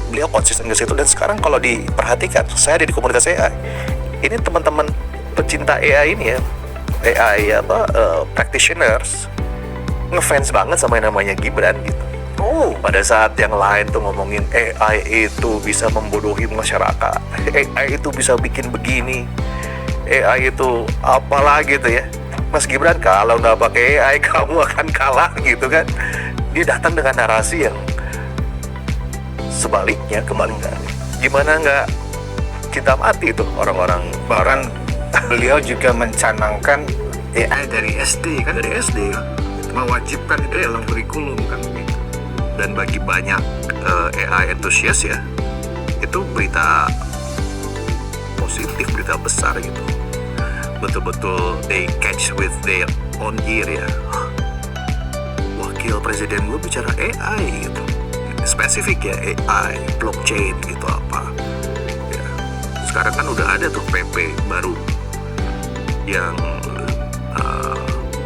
beliau konsisten ke situ. Dan sekarang kalau diperhatikan, saya ada di komunitas AI. Ini teman-teman pecinta AI ini ya, AI practitioners ngefans banget sama yang namanya Gibran gitu. Pada saat yang lain tuh ngomongin AI itu bisa membodohi masyarakat, AI itu bisa bikin begini, AI itu apalah gitu ya. Mas Gibran, kalau nggak pakai AI kamu akan kalah gitu kan. Dia datang dengan narasi yang sebaliknya, kebalikan. Gimana nggak kita mati tuh orang-orang. Bahkan beliau juga mencanangkan AI dari SD kan, Dari SD. mewajibkan itu dalam kurikulum kan gitu. Dan bagi banyak AI enthusiast ya, itu berita positif, berita besar gitu. Betul-betul they catch with their own ear ya. Wakil presiden gue bicara AI gitu, spesifik ya, AI, blockchain gitu apa ya. Sekarang kan udah ada tuh PP baru yang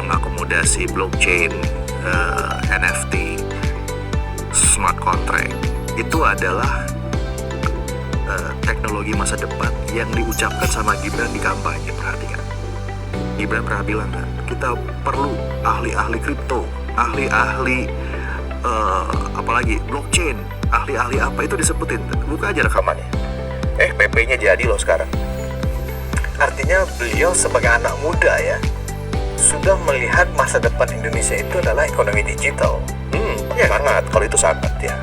mengakomodasi blockchain, NFT, smart contract. Itu adalah teknologi masa depan yang diucapkan sama Gibran di kampanye. Perhatikan, Gibran pernah bilang kan, kita perlu ahli-ahli kripto, ahli-ahli apalagi blockchain, ahli-ahli apa, itu disebutin. Buka aja rekamannya. PP-nya jadi loh sekarang. Artinya beliau sebagai anak muda ya sudah melihat masa depan Indonesia itu adalah ekonomi digital. Ya sangat, kalau itu sangat ya.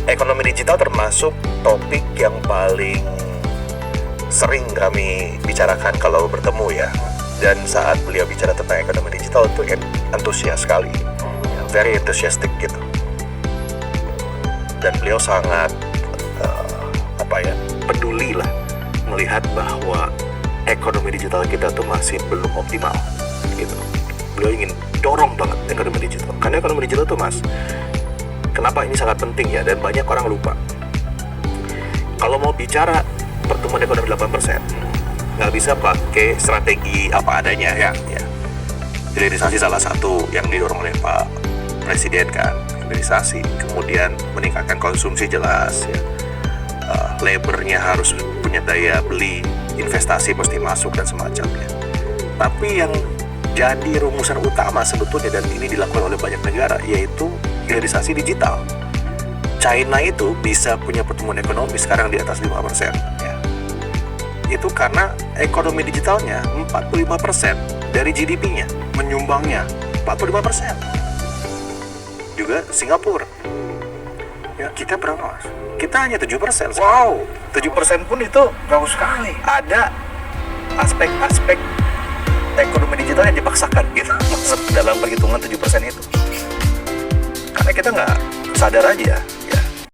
Ekonomi digital termasuk topik yang paling sering kami bicarakan kalau bertemu ya. Dan saat beliau bicara tentang ekonomi digital itu antusias sekali, very enthusiastic gitu. Dan beliau sangat peduli lah melihat bahwa ekonomi digital kita tuh masih belum optimal gitu. Beliau ingin dorong banget ekonomi digital, karena ekonomi digital tuh Mas, kenapa ini sangat penting ya, dan banyak orang lupa. Kalau mau bicara pertumbuhan ekonomi 8%, nggak bisa pakai strategi apa adanya ya. Hilirisasi salah satu yang didorong oleh Pak Presiden kan, hilirisasi, kemudian meningkatkan konsumsi jelas ya. Labornya harus punya daya beli, investasi pasti masuk dan semacamnya. Tapi yang jadi rumusan utama sebetulnya, dan ini dilakukan oleh banyak negara, yaitu hilirisasi digital. China itu bisa punya pertumbuhan ekonomi sekarang di atas 5% ya. Itu karena ekonomi digitalnya 45% dari GDP-nya, menyumbangnya 45%. Juga Singapura. Ya, kita berapa Mas? Kita hanya 7%. Wow, 7% pun itu jauh sekali. Ada aspek-aspek ekonomi digital yang dipaksakan gitu masuk dalam perhitungan 7% itu. Karena kita nggak sadar aja ya,